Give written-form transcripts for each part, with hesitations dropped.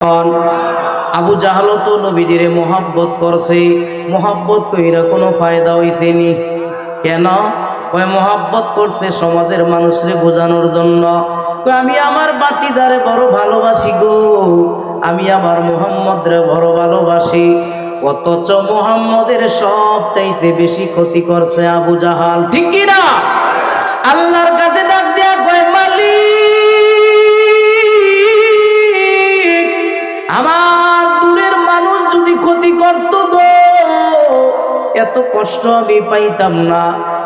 আবু জাহালও তো নবীজিরে মোহাব্বত করছে, মোহাব্বত কইরা কোনো ফায়দা হইছে নি? কেন? ওই মোহাব্বত করছে সমাজের মানুষরে বোঝানোর জন্য। আমি আমার বাতিজারে বড় ভালোবাসি গো, আমি আমার মুহাম্মদরে বড় ভালোবাসি। অথচ মুহাম্মদের সব চাইতে বেশি ক্ষতি করছে আবু জাহাল, ঠিক কি না? আল্লাহর কাছে ডাক দিয়া কয়, মালিক, আমার দূরের মানুষ যদি ক্ষতি করত গো, এত কষ্ট আমি পাইতাম না।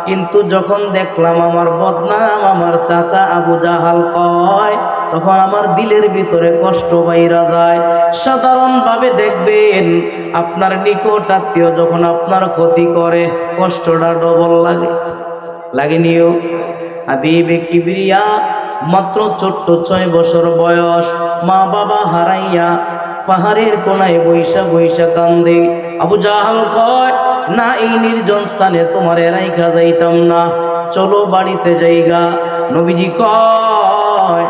কিন্তু যখন দেখলাম আমার বদনাম আমার চাচা আবু জাহাল কয়, তখন আমার দিলের ভিতরে কষ্ট বাইরা যায়। সাধারণভাবে দেখবেন আপনার নিকট আত্মীয় যখন আপনার ক্ষতি করে কষ্টটা ডবল লাগে, লাগেনিও? হাবিবে কিবরিয়া মাত্র ছোট্ট 6 বছর বয়স, মা বাবা হারাইয়া পাহাড়ের কোনায় বৈশা বৈশা কান্দে। আবু জাহাল কয়, না, এই নির্জন স্থানে তোমার রাইখা যাইতাম না, চলো বাড়িতে যাইগা। নবীজি কয়,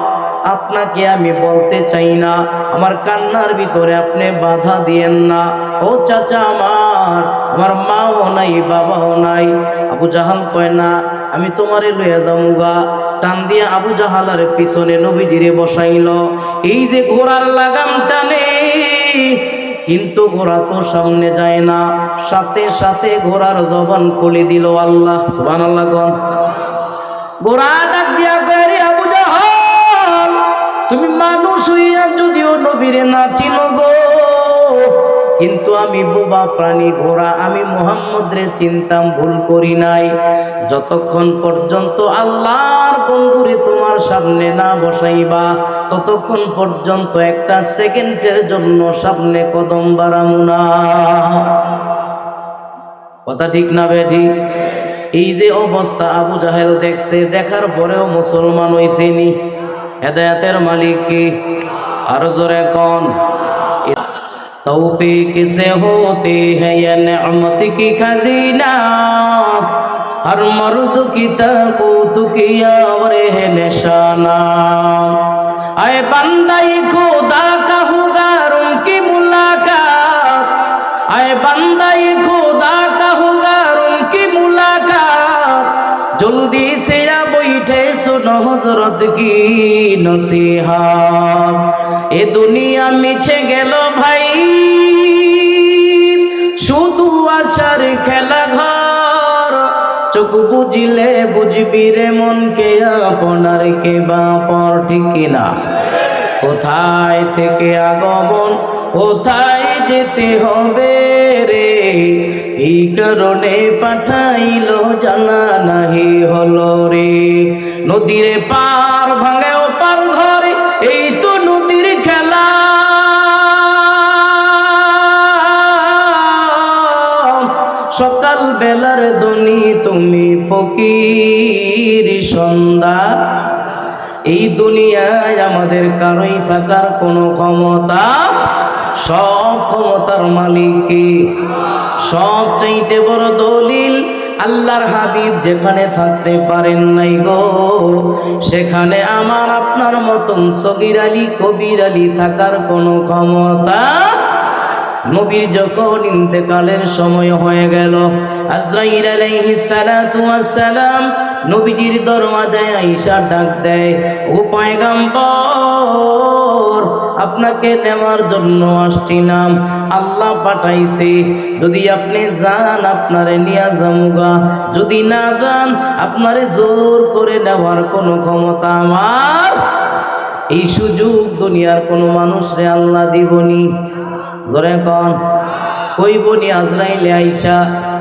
আপনাকে আমি বলতে চাই না, আমার কান্নার ভিতরে আপনি বাধা দিয়েন না। ও চাচা, আমার মাও নাই বাবাও নাই। আবু জাহাল কয়, না, আমি তোমারে লইয়া যামুগা। টান দিয়া আবু জাহালের পিছনে নবীজিরে বসাইল। এই যে ঘোড়ার লাগাম টানে, কিন্তু ঘোড়া তো সামনে যায় না, সাথে সাথে ঘোড়ার জবান খুলে দিল আল্লাহ। সুবহানাল্লাহ কোন। ঘোড়া ডাক দিয়া কয়, আবু জাহাল, তুমি মানুষ হইয়া যদিও নবীরে না চিনো গো, কিন্তু আমি বোবা প্রাণী ঘোড়া, আমি মুহাম্মদরে চিনতাম, ভুল করি নাই। যতক্ষণ পর্যন্ত আল্লাহর বন্ধুরে তোমার সামনে না বসাইবা, ততক্ষণ পর্যন্ত একটা সেকেন্ডের জন্য সামনে কদম বাড়ামু না। কথা ঠিক না বেঠিক? এই যে অবস্থা আবু জাহেল দেখছে, দেখার পরেও মুসলমান হইছে নি? হেদায়েতের মালিক কি? আরো জোরে কোন। तौफीक से होती है ये नेमत की खजीना, हर मर्द की ताकूत किया और है निशाना। आए बंदाई खुदा का होगा उनकी मुलाकात, आए बंदाई खुदा का होगा उनकी मुलाकात, जल्दी से या बैठे सुनो हजरत की नसीहत। ए दुनिया मिछे गेलो भाई, শুধু আছার খেলা ঘর, চোখ বুঝিলে বুঝবি রে মনকে আপনার কে বাপর, ঠিক কিনা? কোথায় থেকে আগমন, কোথায় যেতে হবে রে, এই কারণে পাঠাইলো জানা নাহি হলো রে। নদীর পার ভাঙে ও পার ঘরে, এই তো নদীর খেলা। সকাল বেলার ধনী তুমি ফকির সন্ধ্যা। এই দুনিয়ায় আমাদের কারোই থাকার কোনো ক্ষমতা, সব ক্ষমতার মালিক কে? সব চাইতে বড় দলিল, আল্লাহর হাবিব যেখানে থাকতে পারেন নাই গো, সেখানে আমার আপনার মতন সগীর আলী কবির আলী থাকার কোনো ক্ষমতা। নবীর যখন ইন্তেকালের সময় হয়ে গেল, আজরাইল আলাইহিস সালাতু ওয়াস সালাম নবীজির দরওয়াজায় আয়েশা ডাক দেয়, ও পয়গম্বর, আপনাকে নেওয়ার জন্য আসছিলাম, আল্লাহ পাঠাইছে, যদি আপনি যান আপনারে নিয়া যামুগা, যদি না যান আপনারে জোর করে নেওয়ার কোনো ক্ষমতা আমার। এই সুযোগ দুনিয়ার কোনো মানুষরে আল্লাহ দিবনি? জোরে কন। কইবনি আজরাইলে আইসা,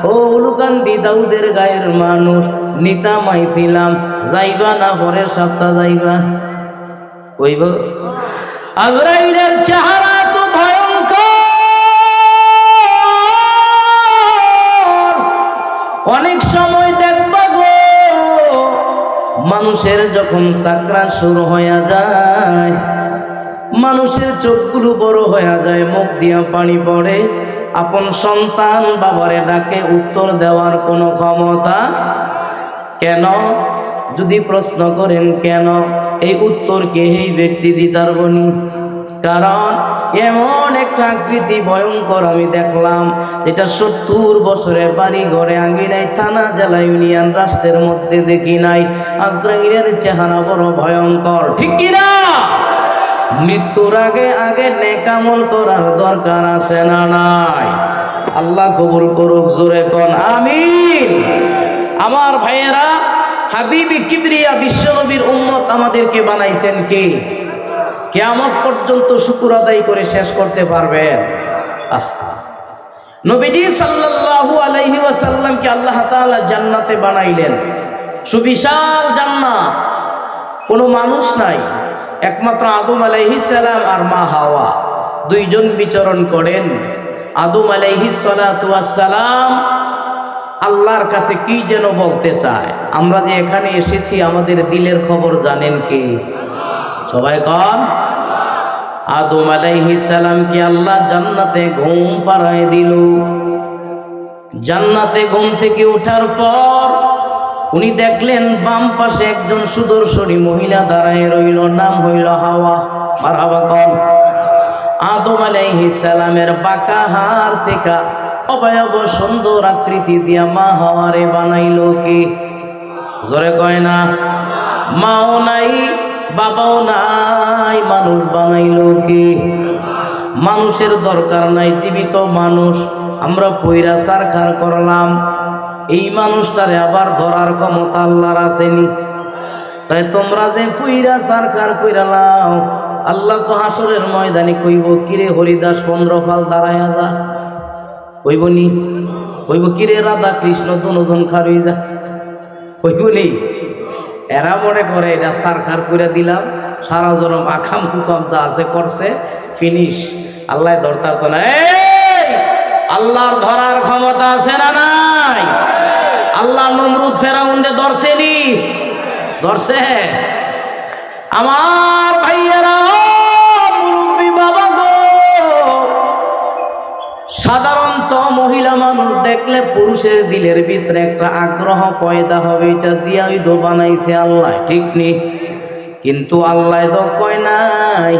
ও উলুকান্দি দাউদের গায়ের মানুষ, নিতাম আইছিলাম, যাইবা না পরের সপ্তাহ যাইবা? কইব? আজরাইলের চেহারা তো ভয়ঙ্কর। অনেক সময় দেখবা গো, মানুষের যখন সাকরাত শুরু হয়ে যায়, মানুষের চোখগুলো বড় হয়ে যায়, মুখ দিয়া পানি পড়ে, আপন সন্তান বাবারে ডাকে, উত্তর দেওয়ার কোনো ক্ষমতা কেন? যদি প্রশ্ন করেন কেন, এই উত্তর কে এই ব্যক্তি দিতার বনি? কারণ এমন একটা আকৃতি ভয়ঙ্কর আমি দেখলাম, যেটা 70 বছরের বাড়ি ঘরে আঙ্গিনায় থানা জেলা ইউনিয়ন রাষ্ট্রের মধ্যে দেখি নাই। আজরাইলের চেহারা বড় ভয়ঙ্কর, ঠিক কিনা? মৃত্যুর আগে আগে নেক আমল করার দরকার আছে না নাই? আল্লাহ কবুল করুক, জোরে কোন আমিন। আমার ভাইয়েরা, হাবিবি কিবরিয়া বিশ্বনবীর উম্মত আমাদেরকে বানাইছেন কে? কিয়ামত পর্যন্ত শুকর আদায় করে শেষ করতে পারবেন? নবীজি সাল্লাল্লাহু আলাইহি ওয়াসাল্লামকে আল্লাহ তাআলা জান্নাতে বানাইলেন, সুবিশাল জান্নাত, কোনো মানুষ নাই, একমাত্র আদম আলাইহিস সালাম আর মা হাওয়া দুইজন বিচরণ করেন। আদম আলাইহিস সালাতু ওয়াস সালাম আল্লাহর কাছে কি যেন বলতে চায়। আমরা যে এখানে এসেছি আমাদের দিলের খবর জানেন কে? সবাই কন। আদম আলাইহিস সালামকে আল্লাহ জান্নাতে ঘুম পাড়ায় দিল। জান্নাতে ঘুম থেকে ওঠার পর উনি দেখলেন বাম পাশে একজন সুদর্শনী মহিলা দাঁড়ায় রইল, নাম হইল হাওয়া। মারহাবা কন। আদম আলাইহিস সালামের বাঁকা হাড় থেকে অবয়ব সুন্দর আকৃতি দিয়া মা হাওয়ারে বানাইলো কে? জোরে কয় না। মাও নাই, বাবাও নাই, মানুষ বানাইলো কে? মানুষের দরকার নাই, জীবিত মানুষ আমরা পয়রা সারখার করলাম, এই মানুষটারে আবার ধরার ক্ষমতা আল্লাহর আসেনি। তাই তোমরা যে পয়রা সারখার কইরা লাও, আল্লাহ তো হাসরের ময়দানে কইব, কিরে হরিদাস 15 ফাল দাঁড়ায়া যা। কইব নি? কইব কিরে রাধা কৃষ্ণ দুজন খারুই যা। কইব নি? এরা মনে করে এটা সারখার করে দিলাম, সারা জনম আখাম কুকাম যা আছে করছে, ফিনিশ। আল্লাহ ধরতার তো না। আল্লাহর ধরার ক্ষমতা আছে না নাই? আল্লাহ নমরুদ ফেরাউনরে ধরছেনি? ধরছে। আমার ভাইয়েরা, মুরব্বী বাবা গো, সাধারণত মহিলা মানুষ দেখলে পুরুষের দিলের ভিতরে একটা আগ্রহ পয়দা হবে, এটা দিয়া ওই দো বানাইছে আল্লাহ, ঠিক নি? কিন্তু আল্লাহ তো কয় নাই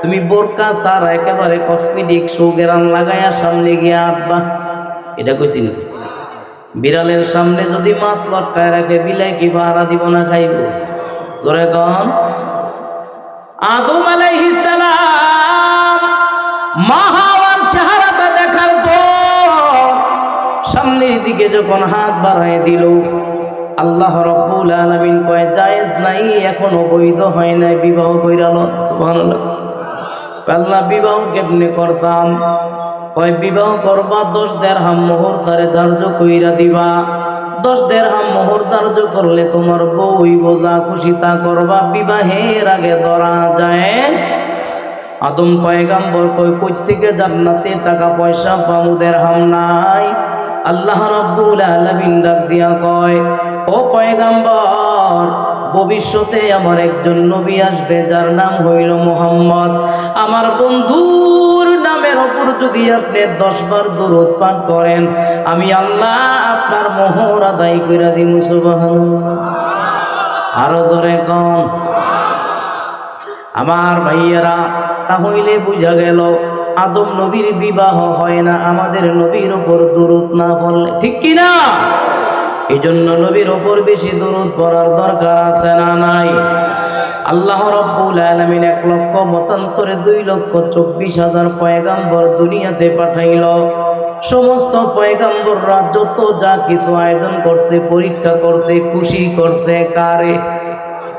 তুমি বোরকা ছাড়া একেবারে কসমেটিক সৌগেরান লাগাইয়া সামনে গিয়ে আটবা। এটা কইছি না? বিড়ালের সামনে যদি মাছ লটকায় রাখে, বিলাই কি ভাড়া দিব না খাইব? ধরে কন। আদম আলাইহিস সালাম মা হাওয়ার চেহারাটা দেখার পর সামনের দিকে যখন হাত বাড়ায় দিল, আল্লাহ রাব্বুল আলামিন কয় জায়েজ নাই, এখনো বৈধ হয় নাই, বিবাহ কইরা ল। সুবহানাল্লাহ। আল্লাহ বিবাহ কেমনে করতাম? কয় বিবাহ করবা 10 দিরহাম মোহর তারে ধার্য কইরা দিবা। 10 দিরহাম মোহর ধার্য করলে তোমার বউ হইব, যা খুশি তা করবা, বিবাহের আগে ধরা জায়েজ। আদম পয়গাম্বর কই থেকে জান্নাতে টাকা পয়সা পামু, দিরহাম নাই। আল্লাহ রাব্বুল আলামিন ডাক দিয়া কয়, ও পয়গাম্বর, ভবিষ্যতে আমার একজন নবী আসবে যার নাম হইল মুহাম্মদ। আমার বন্ধুর নামের ওপর যদি আপনি 10 বার দরুদ পাঠ করেন, আমি আল্লাহ আপনার মোহর আদায় কইরা দিমু। সুবহানাল্লাহ। আরো জোরে কোন। আমার ভাইয়েরা, তাহলে বুঝা গেল আদম নবীর বিবাহ হয় না আমাদের নবীর ওপর দরুদ না পড়লে, ঠিক কি না? এই জন্য নবীর ওপর বেশি দরুদ পড়ার দরকার আছে না নাই? আল্লাহ রাব্বুল আলামিন 1 লক্ষ মতান্তরে 2,24,000 পয়গাম্বর দুনিয়াতে পাঠাইল। সমস্ত পয়গাম্বররা যত যা কিছু আয়োজন করছে, পরীক্ষা করছে, খুশি করছে কারে?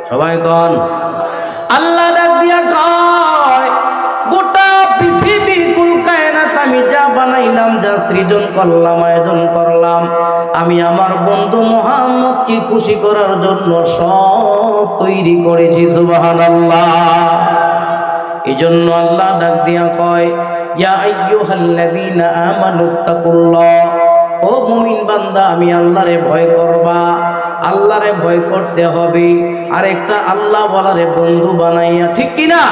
সবাই কন। আল্লাহ ডাক দিয়া কয়, গোটা পৃথিবী কুল কায়নাত আমি যা বানাইলাম, যা সৃজন করলাম, আয়োজন করলাম, আমি আমার বন্ধু মুহাম্মদকে খুশি করার জন্য সব তৈরি করেছি। সুবহানাল্লাহ। এজন্য আল্লাহ ডাক দিয়া কয়, ইয়া আইয়ুহাল্লাযীনা আমানুত্তাকুল্লাহ, ও মুমিন বান্দা, আমি আল্লাহরে ভয় করবা। আল্লাহরে ভয় করতে হবে, আর একটা আল্লাহ বলারে বন্ধু বানাইয়া, ঠিক কিনা?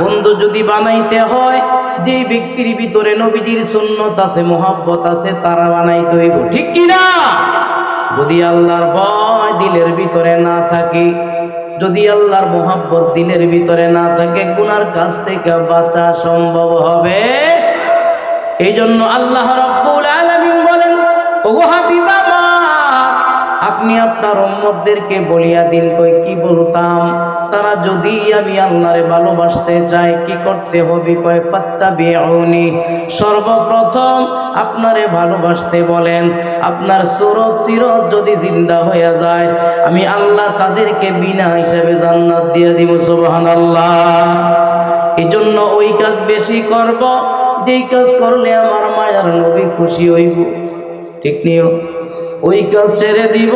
বন্ধু যদি বানাইতে হয়, যে ব্যক্তির ভিতরে নবীজির সুন্নত আছে, মুহাব্বত আছে, তারা বানাইতে হইব, ঠিক কিনা? যদি আল্লাহর ভয় দিলের ভিতরে না থাকে, যদি আল্লাহর মোহাব্বত দিলের ভিতরে না থাকে গুনার কাছ থেকে বাঁচা সম্ভব হবে। এই জন্য আল্লাহ রাব্বুল আলামিন বলেন, ওগো হাবিব আমার, আপনি আপনার উম্মতদেরকে বলিয়া দিন। কই কি বলতাম? তারা যদি আমি আল্লাহরে ভালোবাসতে চায় কি করতে হবে? কয় ফাত্তাবিউনি, সর্বপ্রথম আপনারে ভালোবাসতে বলেন। আপনার সুরত চিরত যদি জিন্দা হয়ে যায় আমি আল্লাহ তাদেরকে বিনা হিসাবে জান্নাত দিয়ে দিব। সুবহানাল্লাহ। এই জন্য ওই কাজ বেশি করব যেই কাজ করলে আমার মায়ার নবী খুশি হইব। ঠিক নিও। ওই কাজ ছেড়ে দিব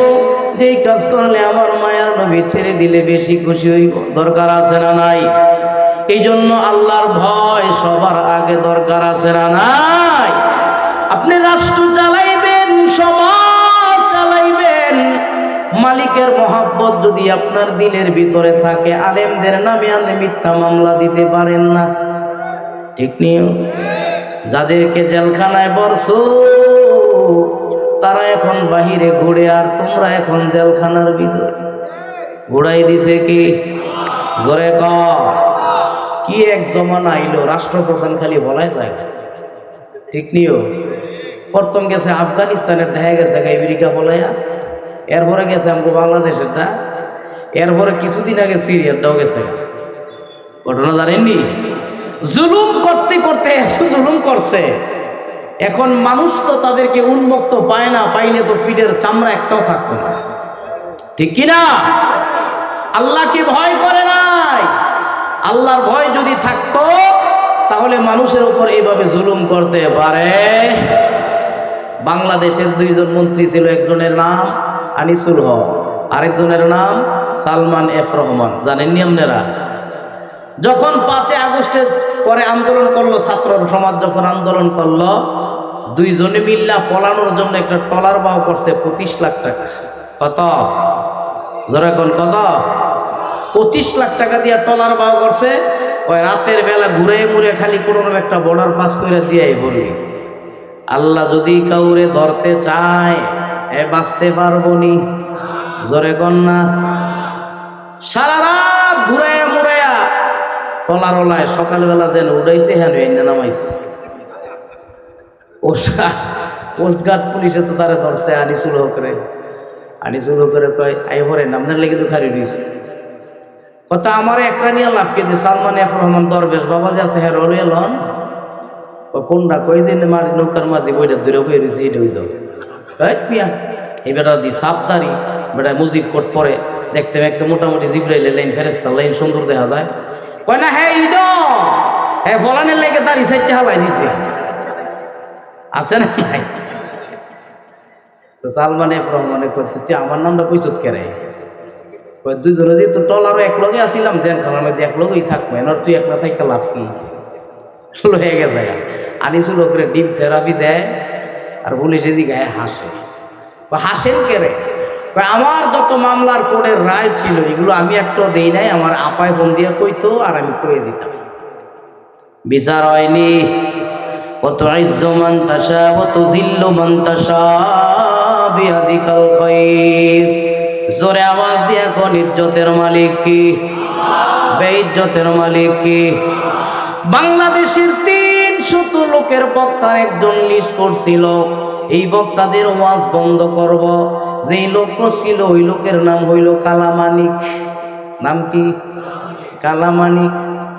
যেই কাজ করলে আমার মায়ার নবী ছেড়ে দিলে বেশি খুশি হইব। দরকার আছে না নাই? এই জন্য আল্লাহর ভয় সবার আগে দরকার আছে না নাই? আপনি রাষ্ট্র চালাইবেন, সমাজ চালাইবেন, মালিকের মহব্বত যদি আপনার দিলের ভিতরে থাকে, আলেমদের নামে আপনি মিথ্যা মামলা দিতে পারেন না। ঠিক নিও। যাদেরকে জেলখানায় বরছো তারা এখন বাহিরে ঘুরে, আর তোমরা এখন জেলখানার ভিতরে। ঘুরাই দিছে কি? জোরে ক। কি এক জমানা আইলো, রাষ্ট্রপ্রধান খালি বলাই যায়। ঠিক নিও। প্রথম গেছে আফগানিস্তানের, দেখা গেছে আমেরিকা বলাইয়া, এরপরে গেছে আমাকে বাংলাদেশেরটা, এরপরে কিছুদিন আগে সিরিয়ারটাও গেছে। ঘটনা জানেননি? জুলুম করতে করতে এত জুলুম করছে, এখন মানুষ তো তাদেরকে উন্মুক্ত পায় না, পাইলে তো পিঠের চামড়া একটাও থাকতো না। ঠিক কিনা? আল্লাহকে ভয় করে নাই। আল্লাহর ভয় যদি থাকতো তাহলে মানুষের উপর এইভাবে জুলুম করতে পারে? বাংলাদেশের দুইজন মন্ত্রী ছিল, একজনের নাম আনিসুল হক, আরেকজনের নাম সালমান এফ রহমান। জানেননি আপনারা? যখন 5 আগস্টের পরে আন্দোলন করলো, ছাত্র সমাজ যখন আন্দোলন করলো, দুইজনে মিল্লা পলানোর জন্য একটা ট্রলার বাও করছে 25 লাখ টাকা। কত? জোরে কোন কত? 25 লাখ টাকা দিয়ে ট্রলার বাও করছে। ওই রাতের বেলা ঘুরে মুড়ে খালি কোনো একটা বর্ডার পাস করে দিয়ে বললি, আল্লাহ যদি কাউরে ধরতে চায় বাঁচতে পারবো নি? জোরে কোন না। সারা রাত ঘুরাইয়া মুড়াইয়া ট্রলারওয়ালায় সকালবেলা যেন উড়াইছে, হ্যাঁ এনে নামাইছে। কোস্টগার্ড পুলিশে তো তারা ধরছে আনিসুল হকরে। আনিসুল হকরে কয় আই ভরে নামদের লেগে তো খারি দিয়েছে। কথা আমার একটা নিয়ে লাভ কে যে সালমান এফ রহমান দরবেশ বাবা যে আছে, হ্যাঁ রয়ে লন কোনটা কই যে মারি নৌকার মাঝে বইটা দূরে বয়ে রয়েছে, এইটা হইত পিয়া। এই বেটা দি সাপদারি বেটা মুজিব কোট পরে, দেখতে দেখতে মোটামুটি জিব্রাইলের লাইন, ফেরেস্তার লাইন সুন্দর দেখা যায়। কয় না হ্যাঁ ঈদ, হ্যাঁ ফলানের লেগে দাঁড়ি সাইডটা হালাই দিছে, আছে না নাই? তো সালমান এফ রহমানে করতে তুই আমার নামটা কইসত কেরে? দুইজনে যে তো টলারও এক লগে আসিলাম, জেল খানার মধ্যে এক লগেই থাকবো, এনার তুই একলা থাকা লাভ কি? হয়ে গেছে। আনিসুল হকরে ডিপ থেরাপি দেয়, আর পুলিশে দি গায়ে হাসে। হাসেন কেরে? আমার যত মামলার কোর্টের রায় ছিল এগুলো আমি একটাও দেই নাই, আমার আপায় বোন দিয়ে কইতো আর আমি কয়ে দিতাম। বিচার হয়নি। কত ইজ্জু মান তাশা ওয়া তুযিল্লু মান তাশা বিয়াদিকাল খায়র। জোরে আওয়াজ দিয়ে কোন ইজ্জতের মালিক কি? বেইজ্জতের মালিক কি? বাংলাদেশের 300 লোকের বক্তার একজন লিস্ট করছিল, এই বক্তাদের ওয়াজ বন্ধ করব। যেই লোক ছিল ওই লোকের নাম হইল কালামানিক। নাম কি? কালামানিক।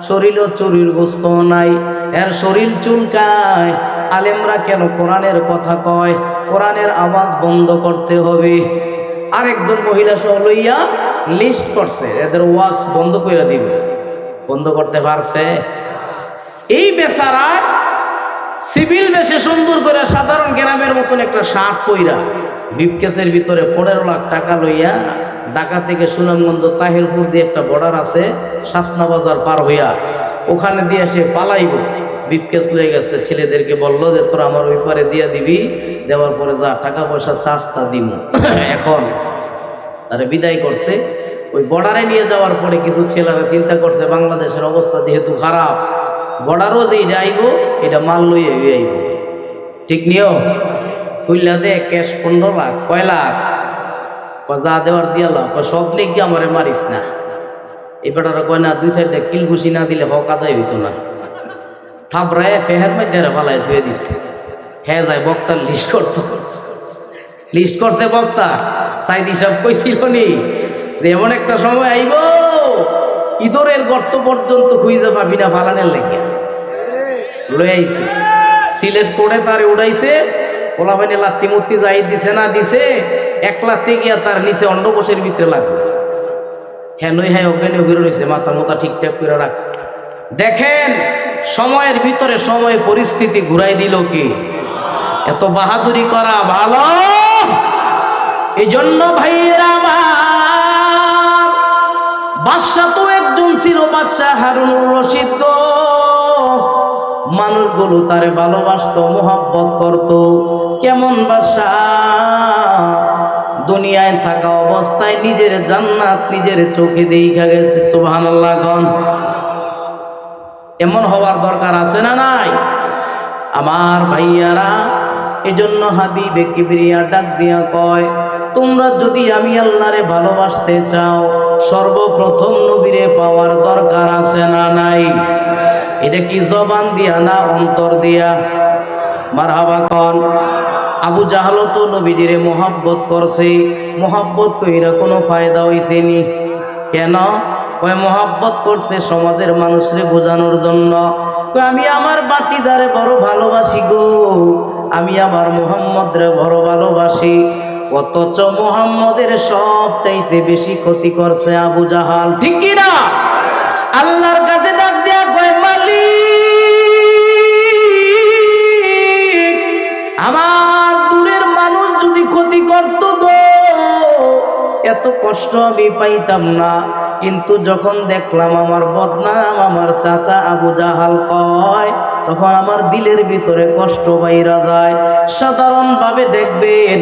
শরীরও চুরির গোস্ত নাই, এর শরীর চুলকায়। আলেমরা কেন কোরআনের কথা কয়? কোরআনের আওয়াজ বন্ধ করতে হবে। আরেকজন মহিলা সহ লইয়া লিস্ট করছে, এদের ওয়াজ বন্ধ করে দিবে। বন্ধ করতে পারছে? এই বেচারা সিভিল বেশে সুন্দর করে সাধারণ গ্রামের মতন একটা শার্ট পইরা বিপকেসের ভিতরে 15 লাখ টাকা লইয়া ঢাকা থেকে সুনামগঞ্জ তাহিরপুর দিয়ে একটা বর্ডার আছে, শাসনা বাজার পার হইয়া ওখানে দিয়ে সে পালাইব। বিপকেস লয়ে গেছে, ছেলেদেরকে বলল যে তোরা আমার ওই পারে দিয়ে দিবি, দেওয়ার পরে যা টাকা পয়সা চাস তা দিব। এখন তারা বিদায় করছে। ওই বর্ডারে নিয়ে যাওয়ার পরে কিছু ছেলেরা চিন্তা করছে বাংলাদেশের অবস্থা যেহেতু খারাপ, বর্ডারও যে এটা আইব এটা মাল লইয়া আইব। ঠিক নিও। খুললা দে ক্যাশ 15 লাখ। কয় লাখ? যা দেওয়ার দিয়া লাভ। সব নেই কি আমারে মারিস না। এই বেটারা কয় না, 2-4টা কিল ঘুষি না দিলে হক আদায় হইতো না। থাবরায় ফেহের মধ্যে ফালায় ধুয়ে দিচ্ছে। হ্যাঁ যায় বক্তার লিস্ট করছে বক্তা। সাইদি সাহেব কইছিল নি যে এমন একটা সময় আইব ইঁদুরের গর্ত পর্যন্ত খুঁজে পাবি না ফালানের লেগে। লয়ে আইছে সিলেট করে তারে উড়াইছে, ওলাবাইনে লাত্তি মূর্তি যাই দিছে না দিছে, এক লাত্তি গিয়া তার নিচে অন্ডকোষের ভিতরে লাগছে। হ্যাঁ নই হ্যাঁ অজ্ঞানী ঘুরে রয়েছে, মাথা মোতা ঠিকঠাক করে রাখছে। দেখেন সময়ের ভিতরে সময় পরিস্থিতি ঘুরাই দিল কি? এত বাহাদুরি করা ভালো। এই জন্য ভাইয়েরা আমার, বাদশা তো একজন ছিল, বাদশা হারুনুর রশিদ গো। মানুষগুলো তারে ভালোবাসতো, মোহাব্বত করত। কেমন বাদশা, দুনিয়ায় থাকা অবস্থায় নিজের জান্নাত নিজের চোখে দেখা গেছে। সুবহানাল্লাহ গণ। এমন হওয়ার দরকার আছে না নাই আমার ভাইয়ারা? এজন্য হাবিবে কিবরিয়া ডাক দিয়া কয়, তোমরা যদি আমি আল্লাহরে ভালোবাসতে চাও, সর্বপ্রথম নবীরে পাওয়ার দরকার আছে না নাই? এটা কি জবান দিয়া না অন্তর দিয়া? মারহাবা কন। আবু জাহল তো নবীজিরে মোহাব্বত করছে, মোহাব্বত কইরা কোনো ফায়দা হইছে নি? কেন? কয় মোহাব্বত করছে সমাজের মানুষরে বোঝানোর জন্য। কয় আমি আমার বাতিজারে বড় ভালোবাসি গো, আমি আমার মুহাম্মদরে বড় ভালোবাসি। অথচ মুহাম্মদের সব চাইতে বেশি ক্ষতি করছে আবু জাহাল। ঠিক কি না? আল্লাহর কাছে ডাক দিয়া কয়, মালিক আমার দূরের মানুষ যদি ক্ষতি করত গো, এত কষ্ট আমি পাইতাম না। কিন্তু যখন দেখলাম আমার বদনাম আমার চাচা আবু জাহাল কয়, তখন আমার দিলের ভিতরে কষ্ট বাইরা যায়। সাধারণভাবে দেখবেন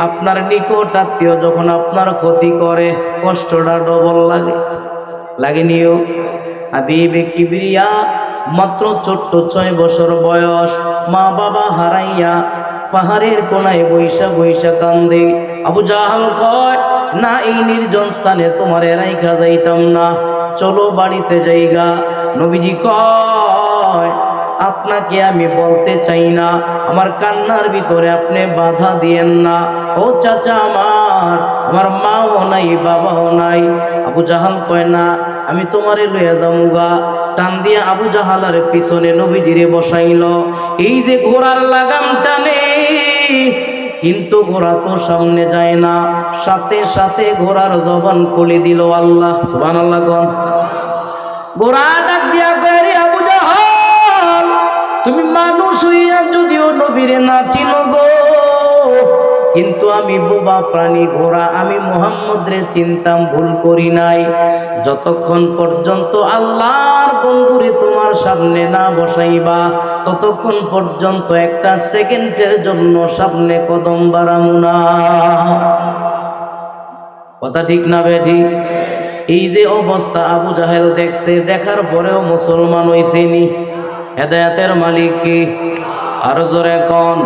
আপনার নিকট আত্মীয় যখন আপনার ক্ষতি করে, কষ্টটা ডবল লাগেনিও? হাবিবে কিবরিয়া মাত্র ছোট্ট 6 বছর বয়স, মা বাবা হারাইয়া পাহাড়ের কোনায় বৈশা বৈশা কান্দে। আবু জাহাল কয়, না এই নির্জন স্থানে তোমার রাইখা যাইতাম না, চলো বাড়িতে যাইগা। নবীজি কয়, আপনাকে আমি বলতে চাই না, আমার কান্নার ভিতরে আপনি বাধা দিয়েন না। ও চাচা আমার মাও নাই বাবাও নাই। আবু জাহাল কয়, না আমি তোমারে লইয়া যামুগা। টান দিয়া আবু জাহালের পিছনে নবীজিরে বসাইল। এই যে ঘোড়ার লাগাম টানে, কিন্তু ঘোড়া তো সামনে যায় না, সাথে সাথে ঘোড়ার জবান খুলে দিল আল্লাহ। সুবহানাল্লাহ গণ। ঘোড়া ডাক দিয়া কয়, রে আবু জাহাল, তুমি মানুষ হইয়া যদিও নবীরে না চিনো গো, কিন্তু আমি বোবা প্রাণী ঘোড়া, আমি মুহাম্মদরে চিনতাম, ভুল করি নাই। যতক্ষণ পর্যন্ত আল্লাহর বন্ধুরে তোমার সামনে না বসাইবা, ততক্ষণ পর্যন্ত একটা সেকেন্ডের জন্য সামনে কদম বাড়ামু না। কথা ঠিক না বেঠিক? এই যে অবস্থা আবু জাহেল দেখছে, দেখার পরেও মুসলমান হইছেনি। হেদায়েতের মালিক কি? আরো জোরে কোন?